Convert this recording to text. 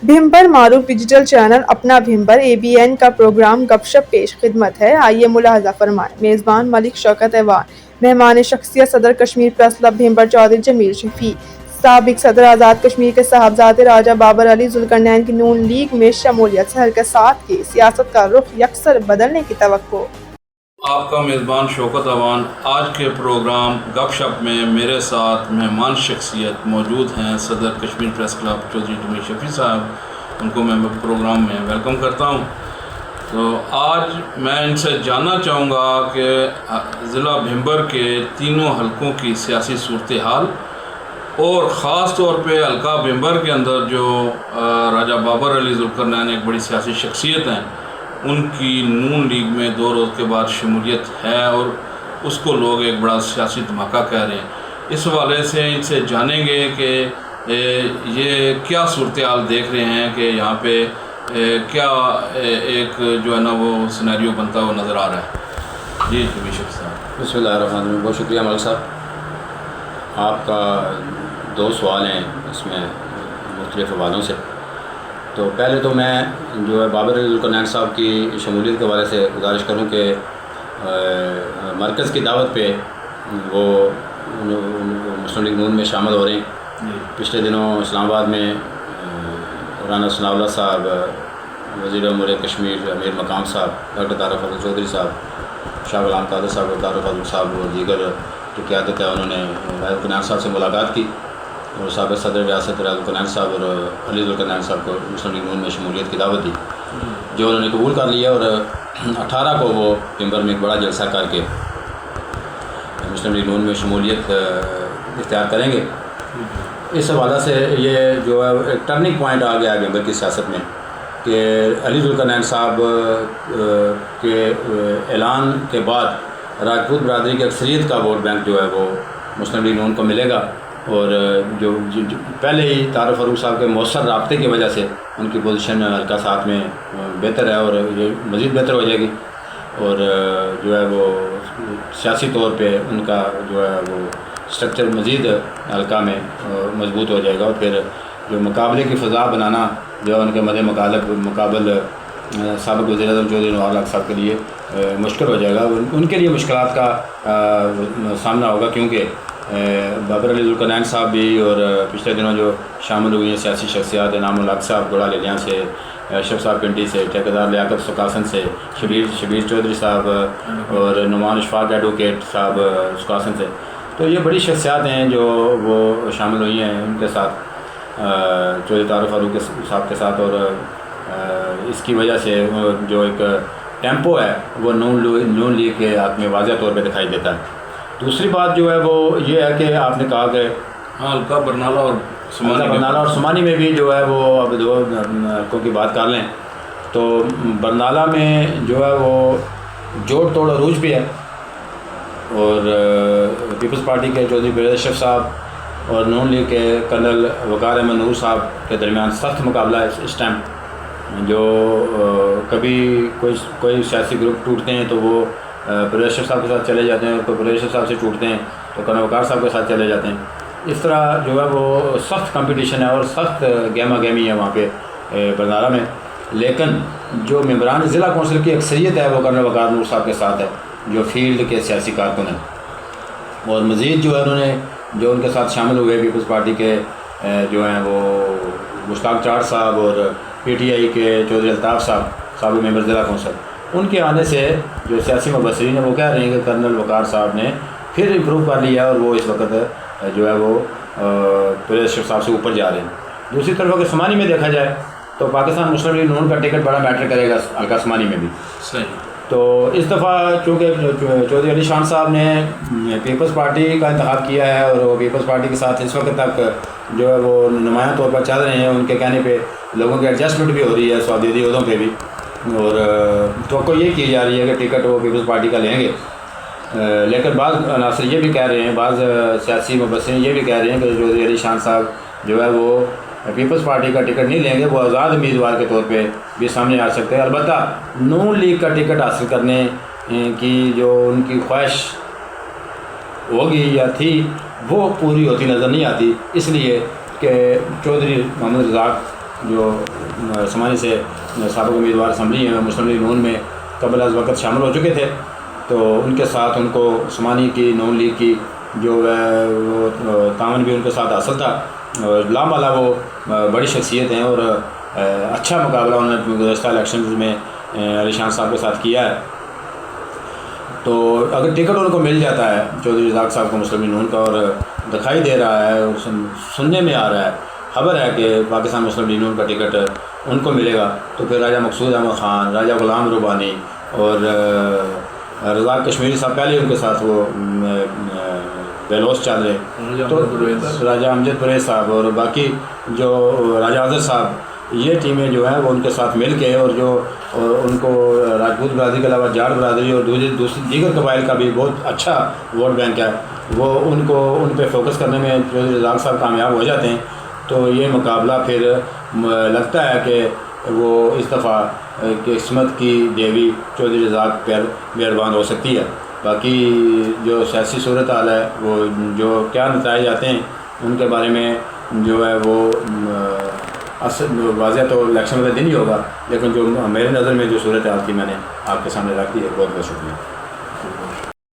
भिम्बर मारूफ digital channel अपना Bhimber ABN का programme गपशप पेश खिदमत है। आइए मुलाहजा फरमाएं। मेज़बान मलिक शौकत ऐवान, मेहमान शख्सियत सदर कश्मीर प्रेस क्लब भिम्बर चौधरी जमील शफी, साबिक सदर आज़ाद कश्मीर के साहबजादे राजा बाबर अली जुल्करनैन की नून लीग में शमूलियत, शहर के साथ की सियासत का रुख यकसर बदलने की तवक्को। आपका मेज़बान शौकत अवान। आज के प्रोग्राम गपशप में मेरे साथ मेहमान शख्सियत मौजूद हैं सदर कश्मीर प्रेस क्लब चौधरी जमील शफी साहब। उनको मैं प्रोग्राम में वेलकम करता हूं। तो आज मैं इनसे जानना चाहूँगा कि ज़िला भिम्बर के तीनों हलकों की सियासी सूरत हाल और ख़ास तौर पे हल्का भिम्बर के अंदर जो राजा बाबर अली जुल्करनैन एक बड़ी सियासी शख्सियत हैं, उनकी नून लीग में 2 रोज़ के बाद शमूलियत है और उसको लोग एक बड़ा सियासी धमाका कह रहे हैं। इस हवाले से इनसे जानेंगे कि ये क्या सूरत हाल देख रहे हैं कि यहाँ पे क्या एक जो है ना वो सिनेरियो बनता हुआ नज़र आ रहा है। जी जमील शफी साहब। बिस्मिल्लाहिर्रहमानिर्रहीम। बहुत शुक्रिया मलिक साहब। आपका 2 सवाल हैं इसमें मुख्तलिफ़ हवालों से। तो पहले तो मैं जो है बाबर अली जुल्करनैन साहब की शमूलियत के हवाले से गुजारिश करूं कि मरकज़ की दावत पे वो मुस्लिम लीग नून में शामिल हो रहे हैं। पिछले दिनों इस्लामाबाद में राना सनाउल्लाह साहब, वज़ीर अमूर कश्मीर अमीर मकाम साहब, डॉक्टर तारिक़ फजल चौधरी साहब, शाह गुलाम कादर साहब, तारिक़ फजल साहब और दीगर जो क़यादत है उन्होंने जुल्करनैन साहब से मुलाकात की और साबिक़ सदर रियासत जुल्करनैन साहब और अली जुल्करनैन साहब को मुस्लिम लीग नून में शमूलियत की दावत दी, जो उन्होंने कबूल कर लिया और 18 को वो भिम्बर में एक बड़ा जलसा करके मुस्लिम लीग नून में शमूलियत इख्तियार करेंगे। इस हवाले से ये जो है एक टर्निंग पॉइंट आ गया भिम्बर की सियासत में कि अली जुल्करनैन साहब के ऐलान के बाद राजपूत बरदरी की अक्सरियत का वोट बैंक जो है वो मुस्लिम लीग नून को मिलेगा और जो पहले ही तारिक़ फ़ारूक साहब के मौसर राब्ते की वजह से उनकी पोजीशन हल्का साथ में बेहतर है और ये मज़ीद बेहतर हो जाएगी और जो है वो सियासी तौर पे उनका जो है वो स्ट्रक्चर मज़ीद हल्का में मजबूत हो जाएगा और फिर जो मुकाबले की फ़ज़ा बनाना जो है उनके मदे मुकाबल साबिक़ वज़ीर आज़म चौधरी नवार लाख साहब के लिए मुश्किल हो जाएगा। उनके लिए मुश्किलात का सामना होगा क्योंकि बाबर अली जुल्करनैन साहब भी और पिछले दिनों जो शामिल हुई हैं सियासी शख्सियात इनामुल हक साहब गोड़ा लेलियाँ से, अशरफ साहब पिंडी से, ठेकेदार लियाकत सुकासन से, शबीर चौधरी साहब और नुमान इशफाक एडवोकेट साहब सुकासन से, तो ये बड़ी शख्सियात हैं जो वो शामिल हुई हैं उनके साथ चौधरी तारिक़ फ़ारूक साहब के साथ और इसकी वजह से जो एक टेम्पो है वो नून लीग के हाथ में वाज़ह तौर पर दिखाई देता है। दूसरी बात जो है वो ये है कि आपने कहा कि हल्का बरनाला और सुमानी में भी जो है वो अब 2 हल्कों की बात कर लें तो बरनाला में जो है वो जोड़ तोड़ अरूज भी है और पीपल्स पार्टी के चौधरी बेरद अशरफ साहब और नून लीग के कर्नल वक़ार अहमद नूर साहब के दरमियान सख्त मुकाबला है इस टाइम। जो कभी कोई सियासी ग्रुप टूटते हैं तो वो बेरद अशरफ साहब के साथ चले जाते हैं, तो बेरद अशरफ साहब से टूटते हैं तो कर्नल वक़ार साहब के साथ चले जाते हैं। इस तरह जो है वो सख्त कंपटीशन है और सख्त गहमा गहमी है वहाँ पे बरनाला में। लेकिन जो मेंबरान ज़िला कौंसिल की अक्सरियत है वो कर्नल वक़ार नूर साहब के साथ है जो फील्ड के सियासी कारकुन हैं और मज़ीद जो है उन्होंने जो उनके साथ शामिल हुए पीपल्स पार्टी के जो हैं वो मुश्ताक चार साहब और PTI के चौधरी अल्ताफ़ साहब मेंबर ज़िला कौंसिल, उनके आने से जो सियासी मुबसरीन हैं वो कह रहे हैं कि कर्नल वक़ार साहब ने फिर इम्प्रूव कर लिया और वो इस वक्त जो है वो बेरद अशरफ साहब से ऊपर जा रहे हैं। दूसरी तरफ अगर समानी में देखा जाए तो पाकिस्तान मुस्लिम लीग नून का टिकट बड़ा मैटर करेगा हल्का समानी में भी। सही। तो इस दफ़ा चूँकि चौधरी अली शान साहब ने पीपल्स पार्टी का इंतखाब किया है और वो पीपल्स पार्टी के साथ इस वक्त तक जो है वो नुमायां तौर पर चल रहे हैं, उनके कहने पे लोगों की एडजस्टमेंट भी हो रही है सऊदी उहदों पे भी और तो ये की जा रही है कि टिकट वो पीपल्स पार्टी का लेंगे। लेकिन बाज़ अनासर ये भी कह रहे हैं, बाज़ सियासी मुबसरीन ये भी कह रहे हैं कि चौधरी अली शान साहब जो है वो पीपल्स पार्टी का टिकट नहीं लेंगे, वो आज़ाद उम्मीदवार के तौर पे भी सामने आ सकते हैं। अलबत्ता नून लीग का टिकट हासिल करने की जो उनकी ख्वाहिश होगी या थी वो पूरी होती नज़र नहीं आती, इसलिए कि चौधरी मोहम्मद रज़ाक جو سمانی سے سابق امیدوار اسمبلی ہیں مسلم لیگ نون میں قبل از وقت شامل ہو چکے تھے، تو ان کے ساتھ ان کو سمانی کی نون لیگ کی جو ہے وہ تعاون بھی ان کے ساتھ حاصل تھا، اور لامالا وہ بڑی شخصیت ہیں اور اچھا مقابلہ انہوں نے گزشتہ الیکشنز میں علی شان صاحب کے ساتھ کیا ہے۔ تو اگر ٹکٹ ان کو مل جاتا ہے چودھری رزاق صاحب کو مسلم لیگ نون کا، اور دکھائی دے رہا ہے اور سننے میں آ رہا ہے، خبر ہے کہ پاکستان مسلم لیگ نون کا ٹکٹ ان کو ملے گا، تو پھر راجہ مقصود احمد خان، راجہ غلام ربانی اور رزاق کشمیری صاحب پہلے ان کے ساتھ وہ بیلوس چل رہے، تو راجہ امجد پریز صاحب اور باقی جو راجہ اظہر صاحب، یہ ٹیمیں جو ہیں وہ ان کے ساتھ مل کے، اور جو ان کو راجپوت برادری کے علاوہ جاٹ برادری اور دیگر قبائل کا بھی بہت اچھا ووٹ بینک ہے، وہ ان کو ان پہ فوکس کرنے میں چودھری رزاق صاحب کامیاب ہو جاتے ہیں، تو یہ مقابلہ پھر لگتا ہے کہ وہ اس دفعہ قسمت کی دیوی چودھری رزاق پر مہربان ہو سکتی ہے۔ باقی جو سیاسی صورتحال ہے، وہ جو کیا نتائج آتے ہیں ان کے بارے میں جو ہے وہ واضح تو الیکشن کا دن ہی ہوگا، لیکن جو میرے نظر میں جو صورتحال تھی میں نے آپ کے سامنے رکھ دی ہے۔ بہت بہت شکریہ۔